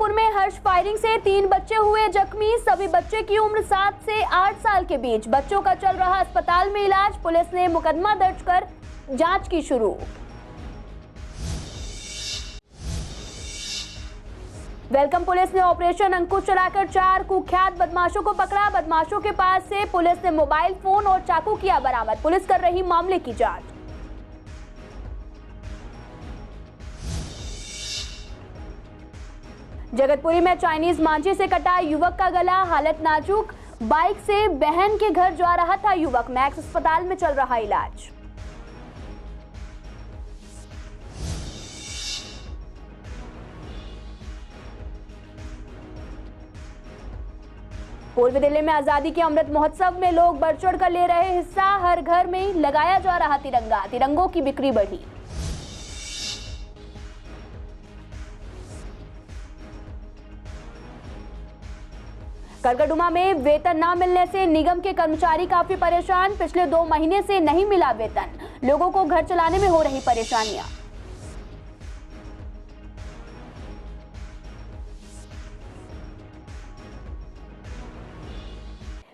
सीलमपुर में हर्ष फायरिंग से 3 बच्चे हुए जख्मी। सभी बच्चे की उम्र 7 से 8 साल के बीच। बच्चों का चल रहा अस्पताल में इलाज। पुलिस ने मुकदमा दर्ज कर जांच की शुरू। वेलकम पुलिस ने ऑपरेशन अंकुश चलाकर 4 कुख्यात बदमाशों को पकड़ा। बदमाशों के पास से पुलिस ने मोबाइल फोन और चाकू किया बरामद। पुलिस कर रही मामले की जांच। जगतपुरी में चाइनीज मांझे से कटा युवक का गला, हालत नाजुक। बाइक से बहन के घर जा रहा था युवक। मैक्स अस्पताल में चल रहा इलाज। पूर्वी दिल्ली में आजादी के अमृत महोत्सव में लोग बढ़ चढ़ कर ले रहे हिस्सा। हर घर में लगाया जा रहा तिरंगा। तिरंगों की बिक्री बढ़ी। करगडुमा में वेतन न मिलने से निगम के कर्मचारी काफी परेशान। पिछले 2 महीने से नहीं मिला वेतन। लोगों को घर चलाने में हो रही परेशानियां।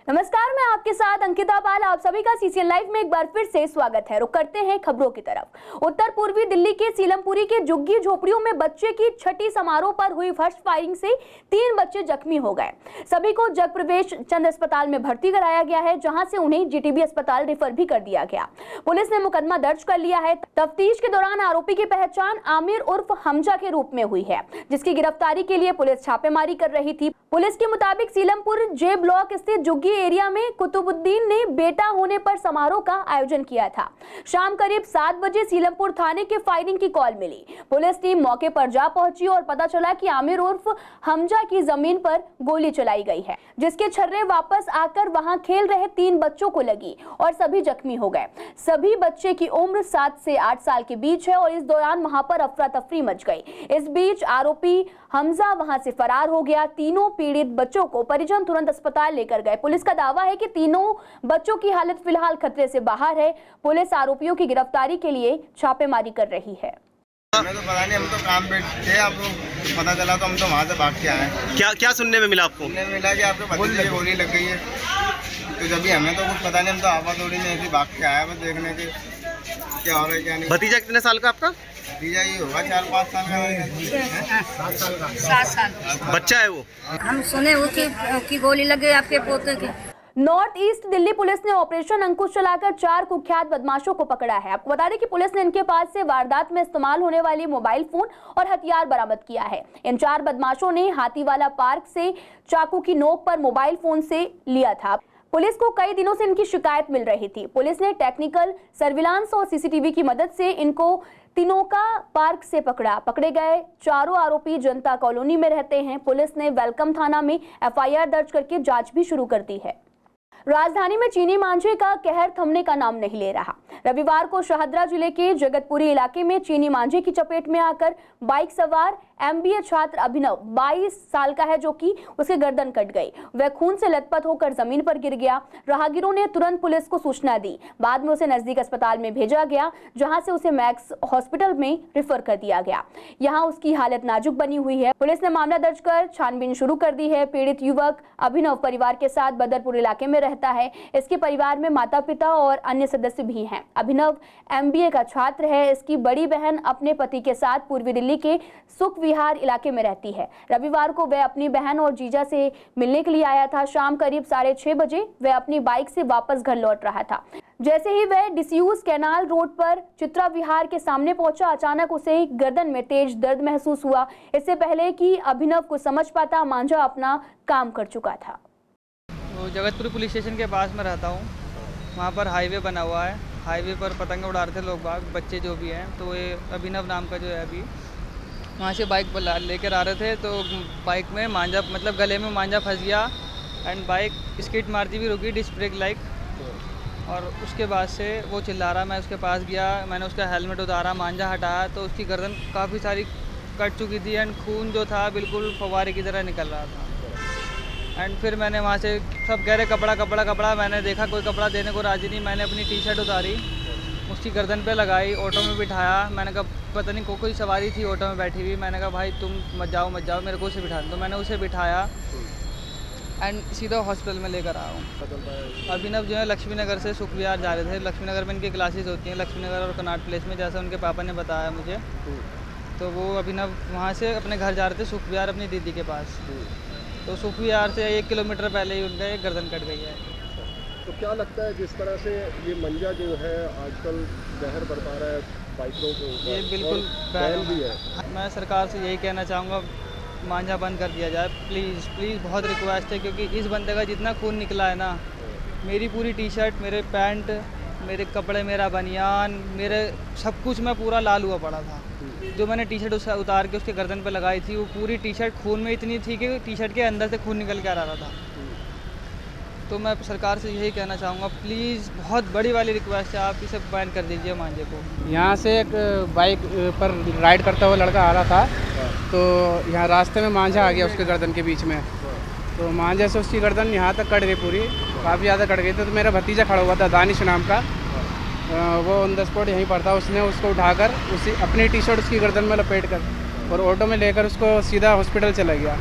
नमस्कार, मैं आपके साथ अंकिता पाल। आप सभी का सीसीएन लाइव में एक बार फिर से स्वागत है। रुक करते हैं खबरों की तरफ। उत्तर पूर्वी दिल्ली के सीलमपुरी के झुग्गी झोपड़ियों में बच्चे की छठी समारोह पर हुई हर्ष फायरिंग से 3 बच्चे जख्मी हो गए। सभी को जगप्रवेश चंद अस्पताल में भर्ती कराया गया है, जहां से उन्हें जीटीबी अस्पताल रेफर भी कर दिया गया। पुलिस ने मुकदमा दर्ज कर लिया है। तफ्तीश के दौरान आरोपी की पहचान आमिर उर्फ हमजा के रूप में हुई है, जिसकी गिरफ्तारी के लिए पुलिस छापेमारी कर रही थी। पुलिस के मुताबिक सीलमपुर जे ब्लॉक स्थित झुग्गी एरिया में कुतुबुद्दीन ने बेटा होने पर समारोह का आयोजन किया था। शाम करीब 7 बजे सीलमपुर थाने के फायरिंग की कॉल मिली। पुलिस टीम मौके पर जा पहुंची और पता चला कि आमिर उर्फ हमजा की जमीन पर गोली चलाई गई है, जिसके छर्रे वापस आकर वहां खेल रहे 3 बच्चों को लगी और सभी जख्मी हो गए। सभी बच्चे की उम्र 7 से 8 साल के बीच है और इस दौरान वहां पर अफरा तफरी मच गई। इस बीच आरोपी हमजा वहां से फरार हो गया। तीनों पीड़ित बच्चों को परिजन तुरंत अस्पताल लेकर गए। पुलिस का दावा है कि तीनों बच्चों की हालत फिलहाल खतरे से बाहर है। पुलिस आरोपियों की गिरफ्तारी के लिए छापेमारी कर रही है। हमें तो पता नहीं, हम तो काम पे थे, आपको पता चला तो हम तो वहाँ से भाग के आए। क्या सुनने में मिला आपको? सुनने में मिला कि आपके भतीजे की गोली लग गई है। तो जब भी हमें तो कुछ पता नहीं, हम तो आपातोड़ी में ऐसे भाग के आया बस देखने के क्या हो रहा है क्या नहीं। भतीजा कितने साल का आपका? भतीजा ये होगा 4-5 साल का। 7 साल बच्चा है वो। हम सुने वो कि गोली लग गई आपके पोते की। नॉर्थ ईस्ट दिल्ली पुलिस ने ऑपरेशन अंकुश चलाकर 4 कुख्यात बदमाशों को पकड़ा है। आपको बता दें कि पुलिस ने इनके पास से वारदात में इस्तेमाल होने वाली मोबाइल फोन और हथियार बरामद किया है। इन 4 बदमाशों ने हाथीवाला पार्क से चाकू की नोक पर मोबाइल फोन से लिया था। पुलिस को कई दिनों से इनकी शिकायत मिल रही थी। पुलिस ने टेक्निकल सर्विलांस और सीसीटीवी की मदद से इनको तिनोका पार्क से पकड़ा। पकड़े गए चारों आरोपी जनता कॉलोनी में रहते हैं। पुलिस ने वेलकम थाना में एफआईआर दर्ज करके जांच भी शुरू कर दी है। राजधानी में चीनी मांझे का कहर थमने का नाम नहीं ले रहा। रविवार को शाहदरा जिले के जगतपुरी इलाके में चीनी मांझे की चपेट में आकर बाइक सवार एमबीए छात्र अभिनव 22 साल का है, जो कि उसके गर्दन कट गई। वह खून से लथपथ होकर जमीन पर गिर गया। राहगीरों ने तुरंत पुलिस को सूचना दी। बाद में उसे नजदीक अस्पताल में भेजा गया, जहां से उसे मैक्स हॉस्पिटल में रेफर कर दिया गया। यहां उसकी हालत नाजुक बनी हुई है। पुलिस ने मामला दर्ज कर छानबीन शुरू कर दी है। पीड़ित युवक अभिनव परिवार के साथ बदरपुर इलाके में रहता है। इसके परिवार में माता पिता और अन्य सदस्य भी हैं। अभिनव एमबीए का छात्र है। इसकी बड़ी बहन अपने पति के साथ पूर्वी दिल्ली के सुख विहार इलाके में रहती है। रविवार को वह अपनी बहन और जीजा से मिलने के लिए आया था। शाम करीब 6:30 बजे वह अपनी बाइक से वापस घर लौट रहा था। जैसे ही वह डिसयूज कैनाल रोड पर चित्रा विहार के सामने पहुंचा, अचानक उसे गर्दन में तेज दर्द महसूस हुआ। इससे पहले कि अभिनव को समझ पाता, मांझा अपना काम कर चुका था। तो जगतपुर पुलिस स्टेशन के पास में रहता हूँ। वहाँ पर हाईवे बना हुआ है। हाईवे पर पतंग उड़ा रहे थे लोग बाग, बच्चे जो भी हैं। तो ये अभिनव नाम का जो है अभी वहाँ से बाइक लेकर आ रहे थे, तो बाइक में मांझा मतलब गले में मांझा फंस गया एंड बाइक स्किड मारती भी रुकी डिस्क ब्रेक लाइक। और उसके बाद से वो चिल्ला रहा, मैं उसके पास गया, मैंने उसका हेलमेट उतारा, मांझा हटाया तो उसकी गर्दन काफ़ी सारी कट चुकी थी एंड खून जो था बिल्कुल फव्वारे की तरह निकल रहा था। एंड फिर मैंने वहाँ से सब कह रहे कपड़ा कपड़ा कपड़ा, मैंने देखा कोई कपड़ा देने को राजी नहीं। मैंने अपनी टी शर्ट उतारी, उसकी गर्दन पे लगाई, ऑटो में बिठाया। मैंने कहा पता नहीं कोई सवारी थी ऑटो में बैठी हुई। मैंने कहा भाई तुम मत जाओ मेरे को उसे बिठा दो। तो मैंने उसे बिठाया एंड सीधा हॉस्पिटल में लेकर आया हूँ। अभिनव जो है लक्ष्मी नगर से सुख विहार जा रहे थे। लक्ष्मी नगर में इनकी क्लासेस होती हैं, लक्ष्मी नगर और कनाट प्लेस में, जैसा उनके पापा ने बताया मुझे। तो वो अभिनव वहाँ से अपने घर जा रहे थे सुख विहार अपनी दीदी के पास। तो सुख विहार से 1 किलोमीटर पहले ही उनका एक गर्दन कट गई है। तो क्या लगता है जिस तरह से ये मंजा जो है आजकल जहर बरपा रहा है बाइकरों के ऊपर, ये बिल्कुल बैन भी है। मैं सरकार से यही कहना चाहूँगा मांझा बंद कर दिया जाए प्लीज़ प्लीज़, बहुत रिक्वेस्ट है। क्योंकि इस बंदे का जितना खून निकला है ना, मेरी पूरी टी शर्ट, मेरे पैंट, मेरे कपड़े, मेरा बनियान, मेरे सब कुछ मैं पूरा लाल हुआ पड़ा था। जो मैंने टी शर्ट उतार के उसके गर्दन पे लगाई थी, वो पूरी टी शर्ट खून में इतनी थी कि टी शर्ट के अंदर से खून निकल के आ रहा था। तो मैं सरकार से यही कहना चाहूँगा प्लीज़, बहुत बड़ी वाली रिक्वेस्ट है, आप इसे बैन कर दीजिए मांझे को। यहाँ से एक बाइक पर राइड करता हुआ लड़का आ रहा था, तो यहाँ रास्ते में मांझा आ गया उसके गर्दन के बीच में। तो मांझे से उसकी गर्दन यहाँ तक कट गई पूरी, काफ़ी ज़्यादा कट गई थी। तो मेरा भतीजा खड़ा हुआ था दानिश नाम का, वो ऑन द स्पॉट यहीं पर था। उसने उसको उठाकर उसी अपनी टी शर्ट उसकी गर्दन में लपेट कर और ऑटो में लेकर उसको सीधा हॉस्पिटल चला गया।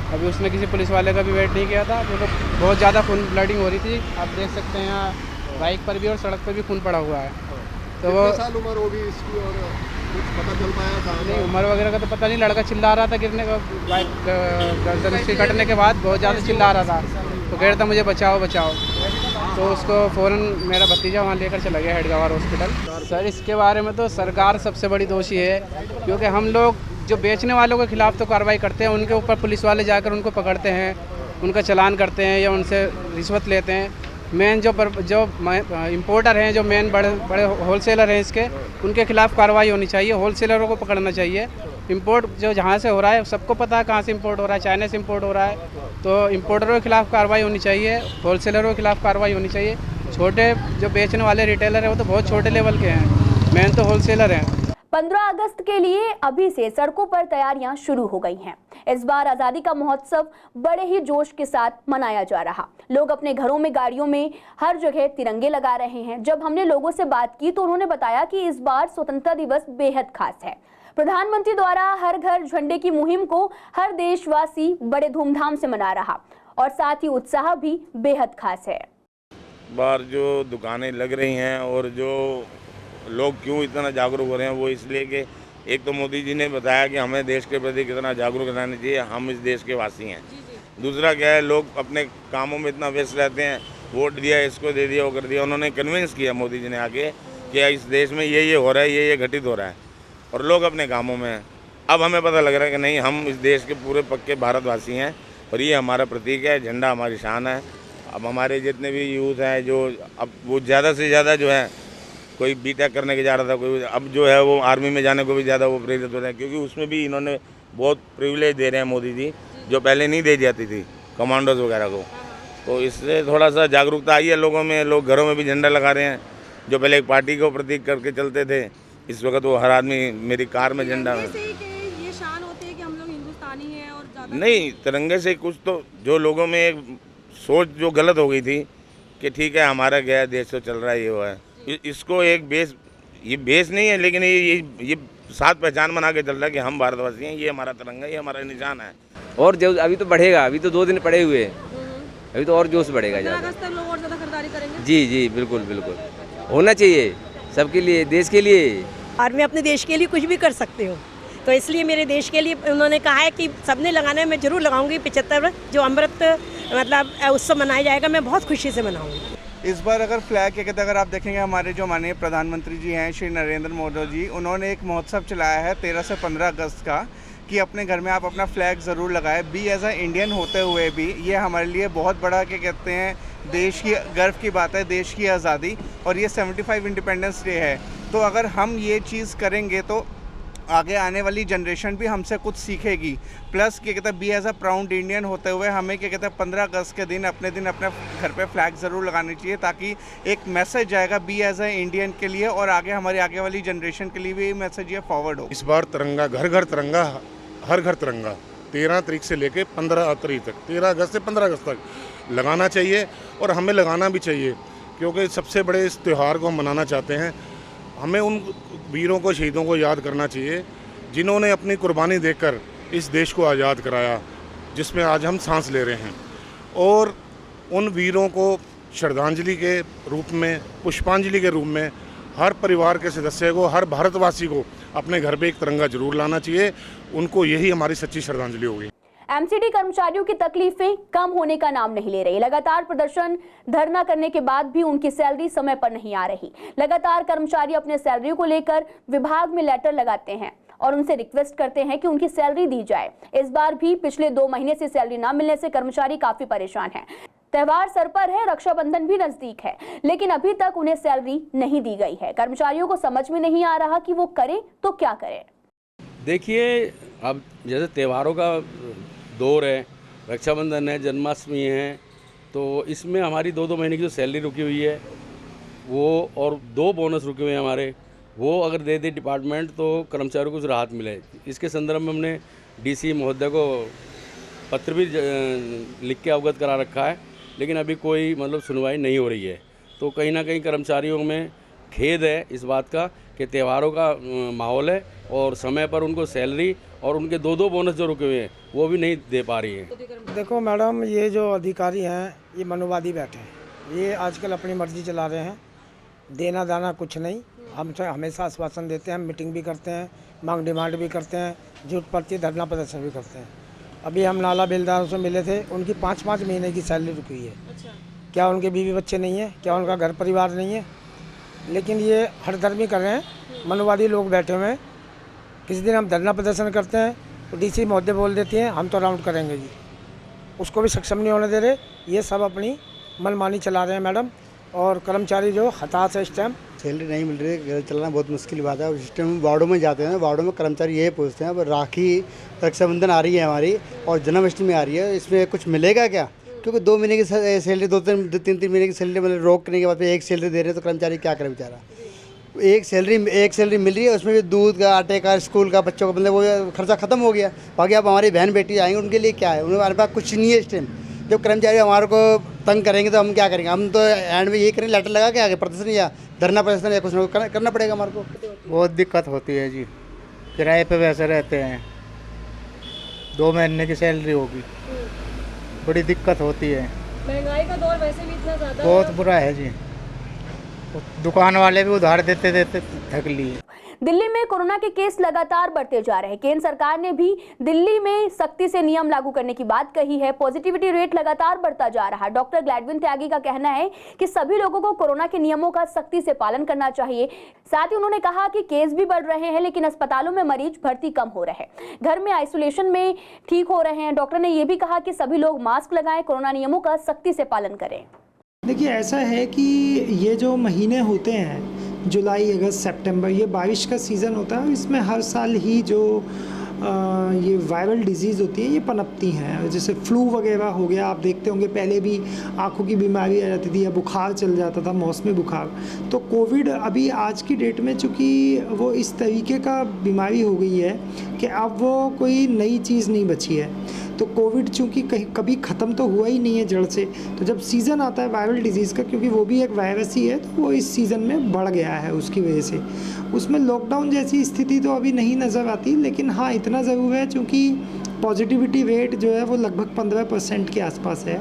अभी उसने किसी पुलिस वाले का भी वेट नहीं किया था, क्योंकि बहुत ज़्यादा खून ब्लडिंग हो रही थी। आप देख सकते हैं यहाँ बाइक पर भी और सड़क पर भी खून पड़ा हुआ है। तो वो साल उम्र होगी इसकी और कुछ पता चल पाया था? नहीं, उम्र वगैरह का तो पता नहीं। लड़का चिल्ला रहा था गिरने का, बाइक गर्दन उसके कटने के बाद बहुत ज़्यादा चिल्ला रहा था। तो कह रहा था मुझे बचाओ बचाओ। तो उसको फ़ौरन मेरा भतीजा वहाँ लेकर चला गया हेडगवार हॉस्पिटल। सर इसके बारे में तो सरकार सबसे बड़ी दोषी है, क्योंकि हम लोग जो बेचने वालों के खिलाफ तो कार्रवाई करते हैं, उनके ऊपर पुलिस वाले जाकर उनको पकड़ते हैं, उनका चालान करते हैं या उनसे रिश्वत लेते हैं। मेन जो इम्पोर्टर हैं, जो मेन बड़े होलसेलर हैं इसके, उनके खिलाफ कार्रवाई होनी चाहिए। होलसेलरों को पकड़ना चाहिए। इंपोर्ट जो जहाँ से हो रहा है सबको पता है कहाँ से इंपोर्ट हो रहा है, चाइना से इंपोर्ट हो रहा है। तो इंपोर्टरों के खिलाफ कार्रवाई होनी चाहिए, होलसेलरों के खिलाफ कार्रवाई होनी चाहिए। छोटे जो बेचने वाले रिटेलर हैं वो तो बहुत छोटे लेवल के हैं, मेन तो होलसेलर हैं। 15 अगस्त के लिए अभी से सड़कों पर तैयारियां शुरू हो गई हैं। इस बार आजादी का महोत्सव बड़े ही जोश के साथ मनाया जा रहा। लोग अपने घरों में, गाड़ियों में, हर जगह तिरंगे लगा रहे हैं। जब हमने लोगों से बात की तो उन्होंने बताया कि इस बार स्वतंत्रता दिवस बेहद खास है। प्रधानमंत्री द्वारा हर घर झंडे की मुहिम को हर देशवासी बड़े धूमधाम से मना रहा और साथ ही उत्साह भी बेहद खास है। बार जो दुकानें लग रही हैं और जो लोग क्यों इतना जागरूक हो रहे हैं, वो इसलिए कि एक तो मोदी जी ने बताया कि हमें देश के प्रति कितना जागरूक रहना चाहिए, हम इस देश के वासी हैं। दूसरा क्या है, लोग अपने कामों में इतना व्यस्त रहते हैं, वोट दिया, इसको दे दिया, वो कर दिया। उन्होंने कन्विंस किया मोदी जी ने आके कि इस देश में ये हो रहा है, ये घटित हो रहा है, और लोग अपने कामों में हैं। अब हमें पता लग रहा है कि नहीं, हम इस देश के पूरे पक्के भारतवासी हैं और ये हमारा प्रतीक है, झंडा हमारी शान है। अब हमारे जितने भी यूथ हैं जो अब वो ज़्यादा से ज़्यादा जो है, कोई बीटेक करने के जा रहा था, कोई अब जो है वो आर्मी में जाने को भी ज़्यादा वो प्रेरित हो रहे हैं, क्योंकि उसमें भी इन्होंने बहुत प्रिविलेज दे रहे हैं मोदी जी, जो पहले नहीं दे जाती थी कमांडोज वगैरह को। तो इससे थोड़ा सा जागरूकता आई है लोगों में, लोग घरों में भी झंडा लगा रहे हैं। जो पहले एक पार्टी को प्रतीक करके चलते थे, इस वक्त वो हर आदमी मेरी कार में झंडा है। ये शान होती है कि हम लोग हिंदुस्तानी हैं और ज़्यादा नहीं, तिरंगे से कुछ तो जो लोगों में एक सोच जो गलत हो गई थी कि ठीक है हमारा गया देश तो चल रहा है, ये वो है, इसको एक बेस, ये बेस नहीं है लेकिन ये साथ पहचान बना के चल रहा है कि हम भारतवासी हैं, ये हमारा तिरंगा, ये हमारा निशान है। और जो अभी तो बढ़ेगा, अभी तो 2 दिन पड़े हुए, अभी तो और जोश बढ़ेगा 15 अगस्त तक लोग और ज़्यादा खरीदारी करेंगे। जी बिल्कुल बिल्कुल होना चाहिए सबके लिए, देश के लिए। और मैं अपने देश के लिए कुछ भी कर सकते हो, तो इसलिए मेरे देश के लिए उन्होंने कहा है कि सबने लगाना है, मैं ज़रूर लगाऊंगी। 75 जो अमृत मतलब उत्सव मनाया जाएगा, मैं बहुत खुशी से मनाऊंगी। इस बार अगर फ्लैग क्या कहते हैं, अगर आप देखेंगे हमारे जो माननीय प्रधानमंत्री जी हैं श्री नरेंद्र मोदी जी, उन्होंने एक महोत्सव चलाया है 13 से 15 अगस्त का, कि अपने घर में आप अपना फ्लैग ज़रूर लगाएं। बी एज अ इंडियन होते हुए भी ये हमारे लिए बहुत बड़ा क्या कहते हैं देश की गर्व की बात है, देश की आज़ादी, और ये 75 इंडिपेंडेंस डे है। तो अगर हम ये चीज़ करेंगे तो आगे आने वाली जनरेशन भी हमसे कुछ सीखेगी। प्लस क्या कहते हैं be as a proud Indian होते हुए हमें क्या कहते हैं 15 अगस्त के दिन अपने घर पे फ्लैग ज़रूर लगानी चाहिए, ताकि एक मैसेज जाएगा बी एज अ इंडियन के लिए, और आगे हमारी आगे वाली जनरेशन के लिए भी मैसेज ये फॉरवर्ड हो। इस बार तिरंगा घर घर तिरंगा, हर घर तिरंगा 13 तारीख से लेके 15 तारीख तक, 13 अगस्त से 15 अगस्त तक लगाना चाहिए, और हमें लगाना भी चाहिए, क्योंकि सबसे बड़े इस त्यौहार को हम मनाना चाहते हैं। हमें उन वीरों को, शहीदों को याद करना चाहिए जिन्होंने अपनी कुर्बानी देकर इस देश को आज़ाद कराया, जिसमें आज हम सांस ले रहे हैं। और उन वीरों को श्रद्धांजलि के रूप में, पुष्पांजलि के रूप में हर परिवार के सदस्य को, हर भारतवासी को अपने घर पे एक तिरंगा जरूर लाना चाहिए। उनको यही हमारी सच्ची श्रद्धांजलि होगी। एमसीडी कर्मचारियों की तकलीफें कम होने का नाम नहीं ले रही। लगातार प्रदर्शन, धरना करने के बाद भी उनकी सैलरी समय पर नहीं आ रही। लगातार कर्मचारी अपने सैलरी को लेकर विभाग में लेटर लगाते हैं और उनसे रिक्वेस्ट करते हैं कि उनकी सैलरी दी जाए। इस बार भी पिछले 2 महीने से सैलरी न मिलने से कर्मचारी काफी परेशान हैं। त्योहार सर पर है, रक्षाबंधन भी नजदीक है, लेकिन अभी तक उन्हें सैलरी नहीं दी गई है। कर्मचारियों को समझ में नहीं आ रहा कि वो करें तो क्या करें। देखिए, अब जैसे त्योहारों का दौर है, रक्षाबंधन है, जन्माष्टमी है, तो इसमें हमारी 2-2 महीने की जो सैलरी रुकी हुई है वो, और 2 बोनस रुके हुए हैं हमारे, वो अगर दे दे डिपार्टमेंट तो कर्मचारियों को कुछ राहत मिले। इसके संदर्भ में हमने डीसी महोदय को पत्र भी लिख के अवगत करा रखा है, लेकिन अभी कोई मतलब सुनवाई नहीं हो रही है। तो कहीं ना कहीं कर्मचारियों में खेद है इस बात का कि त्योहारों का माहौल है और समय पर उनको सैलरी और उनके 2-2 बोनस जो रुके हुए हैं वो भी नहीं दे पा रही हैं। देखो मैडम, ये जो अधिकारी हैं ये मनुवादी बैठे हैं, ये आजकल अपनी मर्जी चला रहे हैं, देना दाना कुछ नहीं। हम हमेशा आश्वासन देते हैं, मीटिंग भी करते हैं, मांग डिमांड भी करते हैं, झूठ पर्ची धरना प्रदर्शन भी करते हैं। अभी हम नाला बेलदारों से मिले थे, उनकी 5-5 महीने की सैलरी रुकी हुई है। अच्छा। क्या उनके बीवी बच्चे नहीं है? क्या उनका घर परिवार नहीं है? लेकिन ये हठधर्मी कर रहे हैं, मनुवादी लोग बैठे हुए हैं। किसी दिन हम धरना प्रदर्शन करते हैं तो डीसी महोदय बोल देती हैं हम तो राउंड करेंगे जी, उसको भी सक्षम नहीं होने दे रहे। ये सब अपनी मनमानी चला रहे हैं मैडम, और कर्मचारी जो हताश है इस टाइम। सैलरी नहीं मिल रही है, चलना बहुत मुश्किल बात है। उस टाइम वार्डों में जाते हैं, वार्डों में कर्मचारी यही पूछते हैं, अब राखी रक्षाबंधन आ रही है हमारी और जन्माष्टमी आ रही है, इसमें कुछ मिलेगा क्या? क्योंकि 2 महीने की सैलरी, 2-3 महीने की सैलरी मतलब रोक करने के बाद एक सैलरी दे रहे हैं, तो कर्मचारी क्या करे बेचारा? एक सैलरी मिल रही है, उसमें भी दूध का, आटे का, स्कूल का, बच्चों का मतलब वो खर्चा खत्म हो गया। बाकी अब हमारी बहन बेटी आएंगे, उनके लिए क्या है? हमारे पास कुछ नहीं है इस टाइम। जब कर्मचारी हमारे को तंग करेंगे तो हम क्या करेंगे? हम तो एंड में यही करें, लेटर लगा के आगे प्रदर्शन या धरना प्रदर्शन या कुछ ना कुछ करना पड़ेगा हमारे को। बहुत दिक्कत होती है जी, किराए पे वैसे रहते हैं, 2 महीने की सैलरी होगी, बड़ी दिक्कत होती है। महंगाई का दौर वैसे भी इतना ज़्यादा बहुत बुरा है जी, दुकान वाले भी उधार देते देते थक लिए। दिल्ली में कोरोना के केस लगातार बढ़ते जा रहे हैं। केंद्र सरकार ने भी दिल्ली में सख्ती से नियम लागू करने की बात कही है। पॉजिटिविटी रेट लगातार बढ़ता जा रहा है। डॉक्टर ग्लैडविन त्यागी का कहना है कि सभी लोगों को कोरोना के नियमों का सख्ती से पालन करना चाहिए। साथ ही उन्होंने कहा कि केस भी बढ़ रहे हैं, लेकिन अस्पतालों में मरीज भर्ती कम हो रहे हैं, घर में आइसोलेशन में ठीक हो रहे हैं। डॉक्टर ने यह भी कहा कि सभी लोग मास्क लगाएं, कोरोना नियमों का सख्ती से पालन करें। देखिए, ऐसा है कि ये जो महीने होते हैं जुलाई, अगस्त, सितंबर, ये बारिश का सीज़न होता है। इसमें हर साल ही जो ये वायरल डिजीज़ होती है ये पनपती हैं। जैसे फ्लू वगैरह हो गया, आप देखते होंगे पहले भी आँखों की बीमारी आ जाती थी या बुखार चल जाता था, मौसमी बुखार। तो कोविड अभी आज की डेट में चूँकि वो इस तरीके का बीमारी हो गई है कि अब वो कोई नई चीज़ नहीं बची है। तो कोविड चूँकि कभी ख़त्म तो हुआ ही नहीं है जड़ से, तो जब सीज़न आता है वायरल डिजीज़ का, क्योंकि वो भी एक वायरस ही है, तो वो इस सीज़न में बढ़ गया है उसकी वजह से। उसमें लॉकडाउन जैसी स्थिति तो अभी नहीं नज़र आती, लेकिन हाँ इतना ज़रूर है चूँकि पॉजिटिविटी रेट जो है वो लगभग 15% के आसपास है,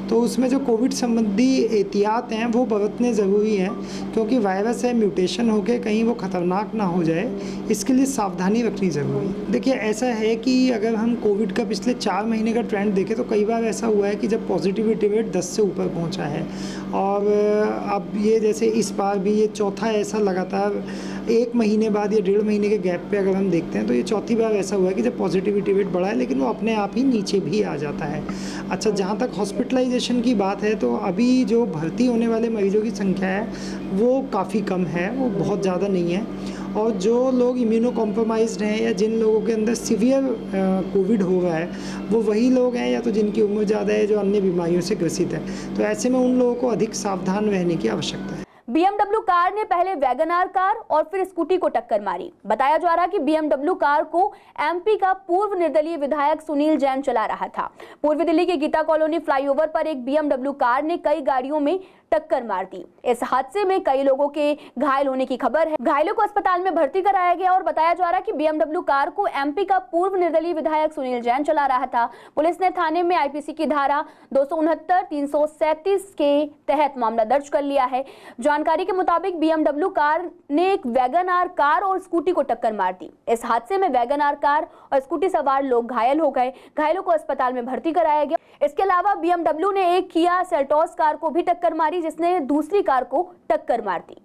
तो उसमें जो कोविड संबंधी एहतियात हैं वो बरतने ज़रूरी हैं, क्योंकि वायरस है, म्यूटेशन होकर कहीं वो ख़तरनाक ना हो जाए, इसके लिए सावधानी रखनी ज़रूरी है। देखिए, ऐसा है कि अगर हम कोविड का पिछले 4 महीने का ट्रेंड देखें तो कई बार ऐसा हुआ है कि जब पॉजिटिविटी रेट 10 से ऊपर पहुँचा है, और अब ये जैसे इस बार भी ये चौथा ऐसा लगातार 1 महीने बाद या 1.5 महीने के गैप पे अगर हम देखते हैं तो ये चौथी बार ऐसा हुआ है कि जब पॉजिटिविटी रेट बढ़ा है, लेकिन वो अपने आप ही नीचे भी आ जाता है। अच्छा, जहाँ तक हॉस्पिटलाइजेशन की बात है तो अभी जो भर्ती होने वाले मरीजों की संख्या है वो काफ़ी कम है, वो बहुत ज़्यादा नहीं है। और जो लोग इम्यूनो कॉम्प्रोमाइज्ड हैं या जिन लोगों के अंदर सीवियर कोविड हो रहा है वो वही लोग हैं या तो जिनकी उम्र ज़्यादा है, जो अन्य बीमारियों से ग्रसित है। तो ऐसे में उन लोगों को अधिक सावधान रहने की आवश्यकता है। BMW कार ने पहले वैगनआर कार और फिर स्कूटी को टक्कर मारी। बताया जा रहा है कि BMW कार को MP का पूर्व निर्दलीय विधायक सुनील जैन चला रहा था। पूर्वी दिल्ली के गीता कॉलोनी फ्लाईओवर पर एक BMW कार ने कई गाड़ियों में टक्कर मार दी। इस हादसे में कई लोगों के घायल होने की खबर है। घायलों को अस्पताल में भर्ती कराया गया और बताया जा रहा है कि BMW कार को MP का पूर्व निर्दलीय विधायक सुनील जैन चला रहा था। पुलिस ने थाने में IPC की धारा 269, 337 के तहत मामला दर्ज कर लिया है। जानकारी के मुताबिक BMW कार ने एक वैगन आर कार और स्कूटी को टक्कर मार दी। इस हादसे में वैगन आर कार और स्कूटी सवार लोग घायल हो गए। घायलों को अस्पताल में भर्ती कराया गया। इसके अलावा BMW ने एक किया सेल्टोस कार को भी टक्कर मारी, जिसने दूसरी कार को टक्कर मार दी।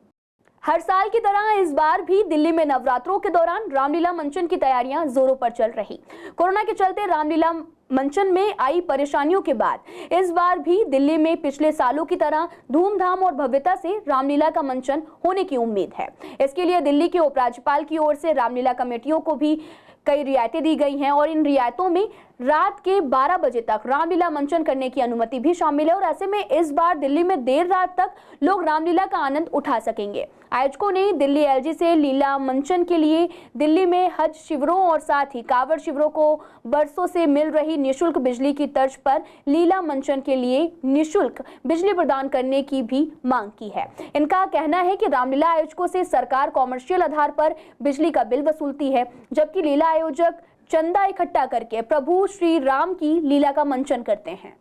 हर साल की तरह इस बार भी दिल्ली में नवरात्रों के दौरान रामलीला मंचन की तैयारियां जोरों पर चल रही। कोरोना के चलते रामलीला मंचन में आई परेशानियों के बाद इस बार भी दिल्ली में पिछले सालों की तरह धूमधाम और भव्यता से रामलीला का मंचन होने की उम्मीद है। इसके लिए दिल्ली के उपराज्यपाल की ओर से रामलीला कमेटियों को भी कई रियायतें दी गई हैं और इन रियायतों में रात के 12 बजे तक रामलीला मंचन करने की अनुमति भी शामिल है और ऐसे में इस बार दिल्ली में देर रात तक लोग रामलीला का आनंद उठा सकेंगे। आयोजकों ने दिल्ली LG से लीला मंचन के लिए दिल्ली में हज शिविरों और साथ ही कांवड़ शिविरों को बरसों से मिल रही निःशुल्क बिजली की तर्ज पर लीला मंचन के लिए निःशुल्क बिजली प्रदान करने की भी मांग की है। इनका कहना है कि रामलीला आयोजकों से सरकार कॉमर्शियल आधार पर बिजली का बिल वसूलती है, जबकि लीला आयोजक चंदा इकट्ठा करके प्रभु श्री राम की लीला का मंचन करते हैं।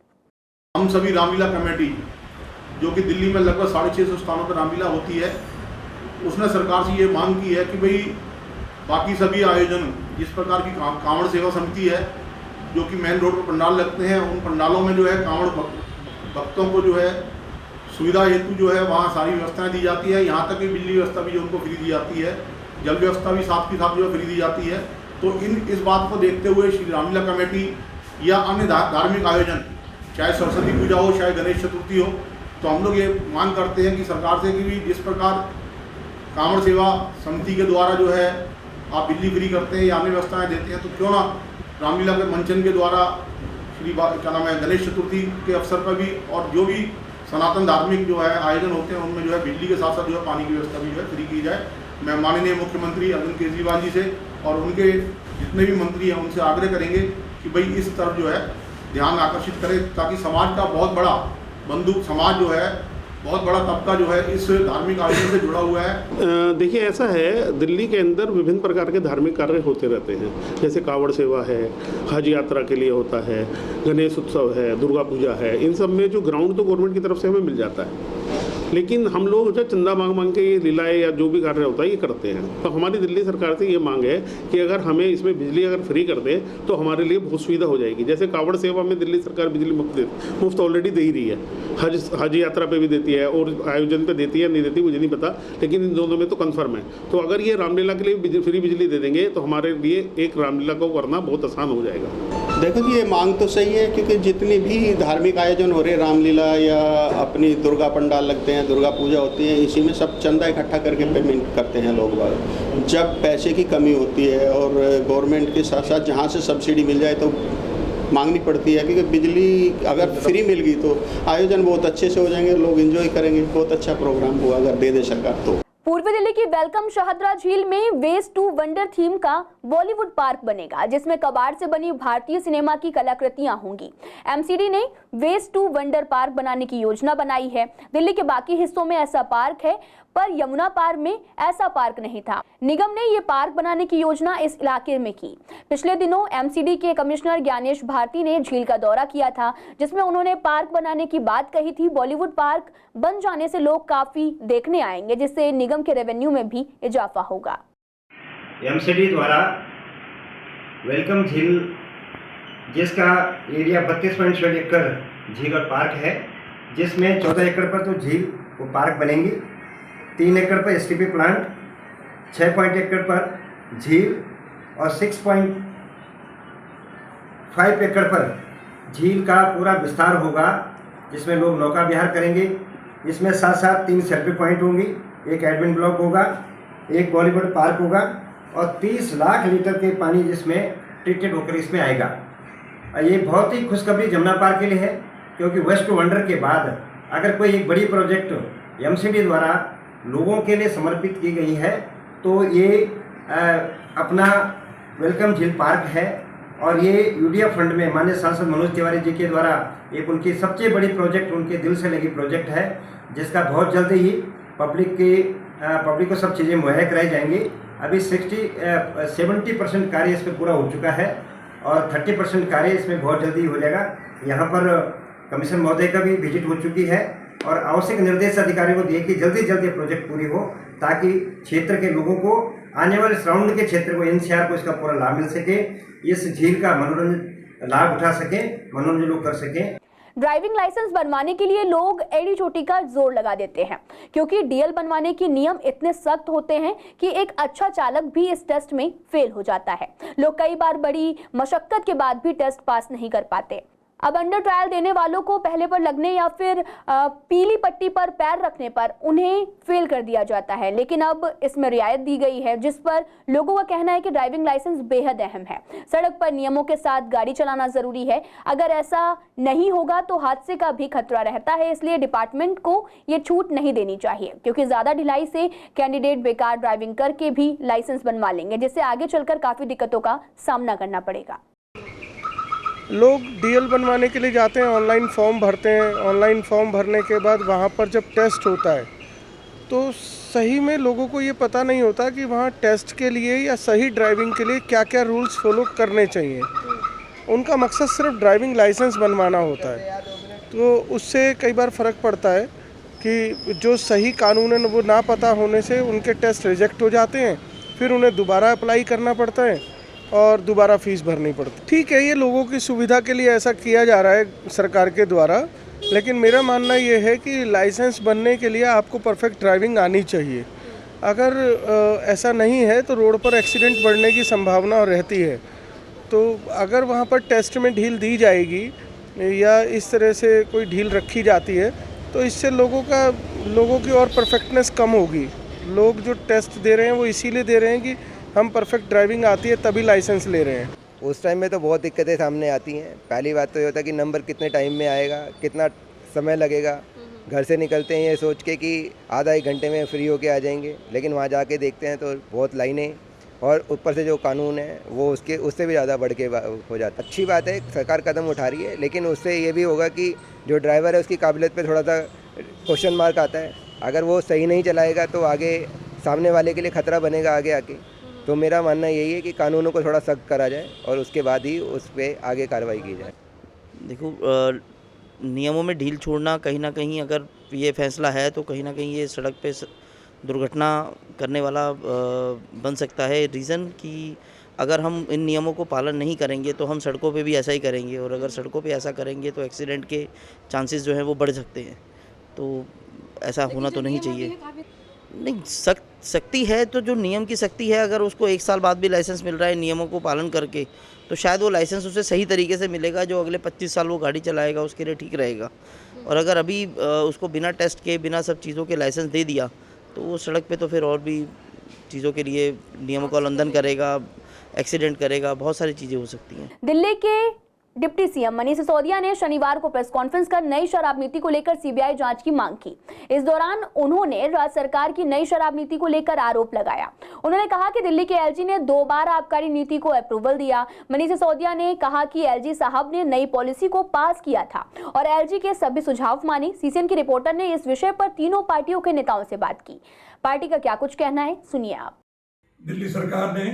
हम सभी रामलीला कमेटी, जो कि दिल्ली में लगभग 650 स्थानों पर रामलीला होती है, उसने सरकार से ये मांग की है कि भाई बाकी सभी आयोजन जिस प्रकार की कांवड़ सेवा समिति है, जो कि मेन रोड पर पंडाल लगते हैं, उन पंडालों में जो है कांवड़ भक्तों को जो है सुविधा हेतु जो है वहाँ सारी व्यवस्थाएं दी जाती है। यहाँ तक कि बिजली व्यवस्था भी जो उनको फ्री दी जाती है, जल व्यवस्था भी साथ के साथ जो है फ्री दी जाती है। तो इस बात को देखते हुए श्री रामलीला कमेटी या अन्य धार्मिक आयोजन, चाहे सरस्वती पूजा हो, चाहे गणेश चतुर्थी हो, तो हम लोग ये मांग करते हैं कि सरकार से कि जिस प्रकार कांवड़ सेवा समिति के द्वारा जो है आप बिजली फ्री करते हैं या अन्य व्यवस्थाएं देते हैं, तो क्यों ना रामलीला के मंचन के द्वारा क्या नाम है गणेश चतुर्थी के अवसर पर भी और जो भी सनातन धार्मिक जो है आयोजन होते हैं उनमें जो है बिजली के साथ साथ जो है पानी की व्यवस्था भी जो है फ्री की जाए। मैं माननीय मुख्यमंत्री अरविंद केजरीवाल जी से और उनके जितने भी मंत्री हैं उनसे आग्रह करेंगे कि भाई इस तरफ जो है ध्यान आकर्षित करें, ताकि समाज का बहुत बड़ा बंधु समाज जो है, बहुत बड़ा तबका जो है इस धार्मिक आयोजन से जुड़ा हुआ है। देखिए ऐसा है, दिल्ली के अंदर विभिन्न प्रकार के धार्मिक कार्य होते रहते हैं, जैसे कांवड़ सेवा है, हज यात्रा के लिए होता है, गणेश उत्सव है, दुर्गा पूजा है। इन सब में जो ग्राउंड तो गवर्नमेंट की तरफ से हमें मिल जाता है, लेकिन हम लोग जो चंदा मांग मांग के ये लीलाएँ या जो भी कार्य होता है ये करते हैं। तो हमारी दिल्ली सरकार से ये मांग है कि अगर हमें इसमें बिजली अगर फ्री कर दे तो हमारे लिए बहुत सुविधा हो जाएगी। जैसे कांवड़ सेवा में दिल्ली सरकार बिजली मुफ्त ऑलरेडी दे ही रही है, हज यात्रा पे भी देती है और आयोजन पे देती है, नहीं देती मुझे नहीं पता, लेकिन इन दोनों में तो कन्फर्म है। तो अगर ये रामलीला के लिए फ्री बिजली दे देंगे तो हमारे लिए एक रामलीला को करना बहुत आसान हो जाएगा। देखो जी, ये मांग तो सही है, क्योंकि जितनी भी धार्मिक आयोजन हो रहे, रामलीला या अपनी दुर्गा पंडाल लगते हैं, दुर्गा पूजा होती है, इसी में सब चंदा इकट्ठा करके पेमेंट करते हैं लोग बाग। जब पैसे की कमी होती है और गवर्नमेंट के साथ साथ जहाँ से सब्सिडी मिल जाए तो मांगनी पड़ती है, क्योंकि बिजली अगर फ्री मिल गई तो आयोजन बहुत अच्छे से हो जाएंगे, लोग एंजॉय करेंगे। बहुत अच्छा प्रोग्राम हुआ अगर दे दे सरकार तो। पूर्वी दिल्ली की वेलकम शहदरा झील में वेस्ट टू वंडर थीम का बॉलीवुड पार्क बनेगा, जिसमें कबाड़ से बनी भारतीय सिनेमा की कलाकृतियां होंगी। MCD ने वेस्ट टू वंडर पार्क बनाने की योजना बनाई है। दिल्ली के बाकी हिस्सों में ऐसा पार्क है, पर यमुना पार में ऐसा पार्क नहीं था। निगम ने ये पार्क बनाने की योजना इस इलाके में की। पिछले दिनों MCD के कमिश्नर ज्ञानेश भारती ने झील का दौरा किया था, जिसमें उन्होंने पार्क बनाने की बात कही थी। बॉलीवुड पार्क बन जाने से लोग काफी देखने आएंगे, जिससे निगम के रेवेन्यू में भी इजाफा होगा। MCD द्वारा वेलकम झील, जिसका एरिया 32.6 एकड़ झील और पार्क है, जिसमें 14 एकड़ पर तो झील वो पार्क बनेंगी, 3 एकड़ पर STP प्लांट, 6 एकड़ पर झील और 6.5 एकड़ पर झील का पूरा विस्तार होगा, जिसमें लोग नौका विहार करेंगे। इसमें साथ साथ 3 सेल्फी पॉइंट होंगी, एक एडमिन ब्लॉक होगा, एक बॉलीवुड पार्क होगा और 30 लाख लीटर के पानी जिसमें ट्रीटेड होकर इसमें आएगा। ये बहुत ही खुशखबरी जमुना पार्क के लिए है, क्योंकि वेस्ट टू वंडर के बाद अगर कोई एक बड़ी प्रोजेक्ट MCD द्वारा लोगों के लिए समर्पित की गई है तो ये अपना वेलकम झील पार्क है, और ये यूडिया फंड में माननीय सांसद मनोज तिवारी जी के द्वारा एक उनकी सबसे बड़ी प्रोजेक्ट, उनके दिल से लगी प्रोजेक्ट है, जिसका बहुत जल्दी ही पब्लिक को सब चीज़ें मुहैया कराई जाएंगी। अभी 70% कार्य इसमें पूरा हो चुका है और 30% कार्य इसमें बहुत जल्दी हो जाएगा। यहाँ पर कमिश्नर महोदय का भी विजिट हो चुकी है और आवश्यक निर्देश अधिकारियों को दिए कि जल्दी जल्दी प्रोजेक्ट पूरी हो, ताकि क्षेत्र के लोगों को, आने वाले सराउंड के क्षेत्र को, एनसीआर को इसका पूरा लाभ मिल सके, इस झील का मनोरंजन लाभ उठा सकें, मनोरंजन लोग कर सकें। ड्राइविंग लाइसेंस बनवाने के लिए लोग एड़ी चोटी का जोर लगा देते हैं, क्योंकि डीएल बनवाने के नियम इतने सख्त होते हैं कि एक अच्छा चालक भी इस टेस्ट में फेल हो जाता है। लोग कई बार बड़ी मशक्कत के बाद भी टेस्ट पास नहीं कर पाते। अब अंडर ट्रायल देने वालों को पहले पर लगने या फिर पीली पट्टी पर पैर रखने पर उन्हें फेल कर दिया जाता है, लेकिन अब इसमें रियायत दी गई है, जिस पर लोगों का कहना है कि ड्राइविंग लाइसेंस बेहद अहम है। सड़क पर नियमों के साथ गाड़ी चलाना जरूरी है। अगर ऐसा नहीं होगा तो हादसे का भी खतरा रहता है, इसलिए डिपार्टमेंट को ये छूट नहीं देनी चाहिए, क्योंकि ज्यादा ढिलाई से कैंडिडेट बेकार ड्राइविंग करके भी लाइसेंस बनवा लेंगे, जिससे आगे चलकर काफी दिक्कतों का सामना करना पड़ेगा। लोग डीएल बनवाने के लिए जाते हैं, ऑनलाइन फॉर्म भरते हैं। ऑनलाइन फॉर्म भरने के बाद वहाँ पर जब टेस्ट होता है तो सही में लोगों को ये पता नहीं होता कि वहाँ टेस्ट के लिए या सही ड्राइविंग के लिए क्या क्या रूल्स फॉलो करने चाहिए। उनका मकसद सिर्फ ड्राइविंग लाइसेंस बनवाना होता है, तो उससे कई बार फ़र्क पड़ता है कि जो सही कानून है वो ना पता होने से उनके टेस्ट रिजेक्ट हो जाते हैं, फिर उन्हें दोबारा अप्लाई करना पड़ता है और दोबारा फीस भरनी पड़ती। ठीक है, ये लोगों की सुविधा के लिए ऐसा किया जा रहा है सरकार के द्वारा, लेकिन मेरा मानना ये है कि लाइसेंस बनने के लिए आपको परफेक्ट ड्राइविंग आनी चाहिए। अगर ऐसा नहीं है तो रोड पर एक्सीडेंट बढ़ने की संभावना रहती है। तो अगर वहाँ पर टेस्ट में ढील दी जाएगी या इस तरह से कोई ढील रखी जाती है तो इससे लोगों की और परफेक्टनेस कम होगी। लोग जो टेस्ट दे रहे हैं वो इसीलिए दे रहे हैं कि हम परफेक्ट ड्राइविंग आती है तभी लाइसेंस ले रहे हैं। उस टाइम में तो बहुत दिक्कतें सामने आती हैं। पहली बात तो ये होता है कि नंबर कितने टाइम में आएगा, कितना समय लगेगा। घर से निकलते हैं ये सोच के कि आधा एक घंटे में फ्री होके आ जाएंगे, लेकिन वहाँ जाके देखते हैं तो बहुत लाइनें, और ऊपर से जो कानून है वो उससे भी ज़्यादा बढ़ के हो जाता है। अच्छी बात है सरकार कदम उठा रही है, लेकिन उससे ये भी होगा कि जो ड्राइवर है उसकी काबिलियत पे थोड़ा सा क्वेश्चन मार्क आता है। अगर वो सही नहीं चलाएगा तो आगे सामने वाले के लिए खतरा बनेगा आगे आके। तो मेरा मानना यही है कि कानूनों को थोड़ा सख्त करा जाए और उसके बाद ही उस पर आगे कार्रवाई की जाए। देखो, नियमों में ढील छोड़ना कहीं ना कहीं, अगर ये फैसला है तो कहीं ना कहीं ये सड़क पे दुर्घटना करने वाला बन सकता है। रीज़न कि अगर हम इन नियमों को पालन नहीं करेंगे तो हम सड़कों पे भी ऐसा ही करेंगे, और अगर सड़कों पे ऐसा करेंगे तो एक्सीडेंट के चांसेस जो हैं वो बढ़ सकते हैं। तो ऐसा होना तो नहीं चाहिए। नहीं, सख्ती है तो जो नियम की सख्ती है, अगर उसको 1 साल बाद भी लाइसेंस मिल रहा है नियमों को पालन करके, तो शायद वो लाइसेंस उसे सही तरीके से मिलेगा, जो अगले 25 साल वो गाड़ी चलाएगा उसके लिए ठीक रहेगा। और अगर अभी उसको बिना टेस्ट के, बिना सब चीज़ों के लाइसेंस दे दिया तो वो सड़क पे तो फिर और भी चीज़ों के लिए नियमों का उल्लंघन करेगा, एक्सीडेंट करेगा, बहुत सारी चीज़ें हो सकती हैं। दिल्ली के डिप्टी सीएम मनीष सिसोदिया ने शनिवार को प्रेस कॉन्फ्रेंस कर नई शराब नीति को लेकर सीबीआई जांच की मांग की। इस दौरान उन्होंने राज्य सरकार की नई शराब नीति को लेकर आरोप लगाया। उन्होंने कहा कि दिल्ली के एलजी ने 2 बार आबकारी नीति को अप्रूवल दिया। मनीष सिसोदिया ने कहा कि एलजी साहब ने नई पॉलिसी को पास किया था और एलजी के सभी सुझाव माने। सीसीएन की रिपोर्टर ने इस विषय पर तीनों पार्टियों के नेताओं से बात की। पार्टी का क्या कुछ कहना है, सुनिए आप। दिल्ली सरकार ने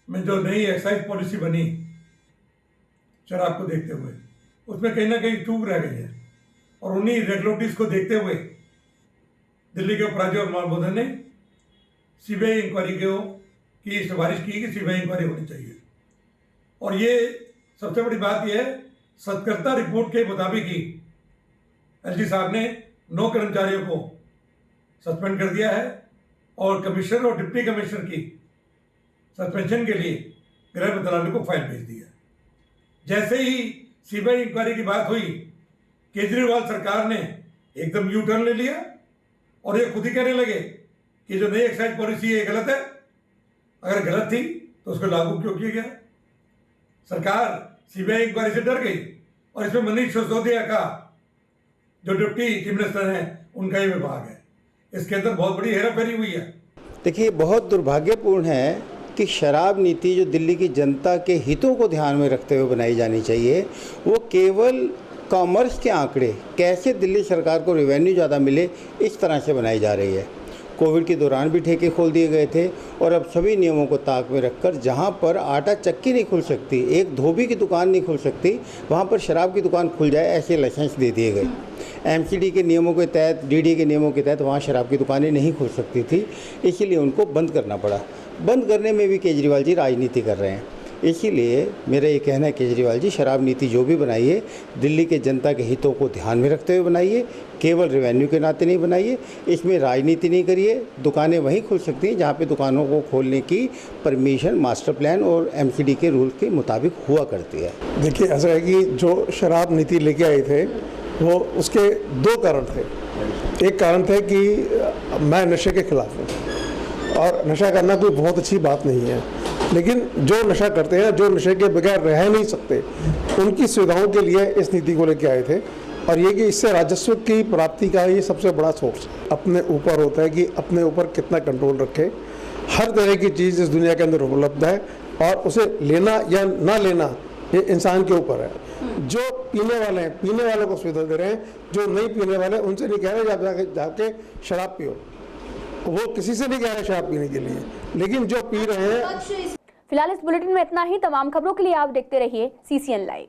में जो नई एक्साइज पॉलिसी बनी शराब को देखते हुए, उसमें कहीं ना कहीं चूक रह गई है, और उन्हीं रेगुलेटरीज को देखते हुए दिल्ली के उपराज्यपाल महोदय ने सीबीआई इंक्वायरी की सिफारिश की कि सीबीआई इंक्वायरी होनी चाहिए। और ये सबसे बड़ी बात यह है, सत्कर्ता रिपोर्ट के मुताबिक ही एलजी साहब ने 9 कर्मचारियों को सस्पेंड कर दिया है और कमिश्नर और डिप्टी कमिश्नर की सस्पेंशन के लिए गृह मंत्रालय को फाइल भेज दी है। जैसे ही सीबीआई इंक्वायरी की बात हुई, केजरीवाल सरकार ने एकदम यू टर्न ले लिया और ये खुद ही कहने लगे कि जो नई एक्साइज पॉलिसी है गलत है। अगर गलत थी तो उसको लागू क्यों किया गया? सरकार सीबीआई इंक्वायरी से डर गई और इसमें मनीष सिसोदिया का जो डिप्टी चीफ मिनिस्टर हैं उनका ही विभाग है। इसके अंदर बहुत बड़ी हेराफेरी हुई है। देखिए, बहुत दुर्भाग्यपूर्ण है कि शराब नीति जो दिल्ली की जनता के हितों को ध्यान में रखते हुए बनाई जानी चाहिए, वो केवल कॉमर्स के आंकड़े, कैसे दिल्ली सरकार को रेवेन्यू ज़्यादा मिले, इस तरह से बनाई जा रही है। कोविड के दौरान भी ठेके खोल दिए गए थे और अब सभी नियमों को ताक में रखकर जहां पर आटा चक्की नहीं खुल सकती, एक धोबी की दुकान नहीं खुल सकती, वहां पर शराब की दुकान खुल जाए, ऐसे लाइसेंस दे दिए गए। एमसीडी के नियमों के तहत, डीडी के नियमों के तहत वहां शराब की दुकानें नहीं खुल सकती थी, इसीलिए उनको बंद करना पड़ा। बंद करने में भी केजरीवाल जी राजनीति कर रहे हैं। इसीलिए मेरा ये कहना है, केजरीवाल जी शराब नीति जो भी बनाइए, दिल्ली के जनता के हितों को ध्यान में रखते हुए बनाइए, केवल रेवेन्यू के नाते नहीं बनाइए, इसमें राजनीति नहीं करिए। दुकानें वहीं खुल सकती हैं जहाँ पे दुकानों को खोलने की परमिशन मास्टर प्लान और एमसीडी के रूल के मुताबिक हुआ करती है। देखिए, ऐसा है कि जो शराब नीति लेके आए थे वो उसके दो कारण थे। एक कारण थे कि मैं नशे के खिलाफ हूँ और नशा करना कोई बहुत अच्छी बात नहीं है, लेकिन जो नशा करते हैं, जो नशे के बगैर रह नहीं सकते, उनकी सुविधाओं के लिए इस नीति को लेके आए थे। और ये कि इससे राजस्व की प्राप्ति का ये सबसे बड़ा सोर्स अपने ऊपर होता है कि अपने ऊपर कितना कंट्रोल रखे। हर तरह की चीज़ इस दुनिया के अंदर उपलब्ध है और उसे लेना या ना लेना ये इंसान के ऊपर है। जो पीने वाले हैं, पीने वालों को सुविधा दे रहे हैं, जो नहीं पीने वाले उनसे नहीं कह रहे जाके शराब पियो, वो किसी से नहीं कह रहे शराब पीने के लिए, लेकिन जो पी रहे हैं। फिलहाल इस बुलेटिन में इतना ही। तमाम खबरों के लिए आप देखते रहिए CCN लाइव।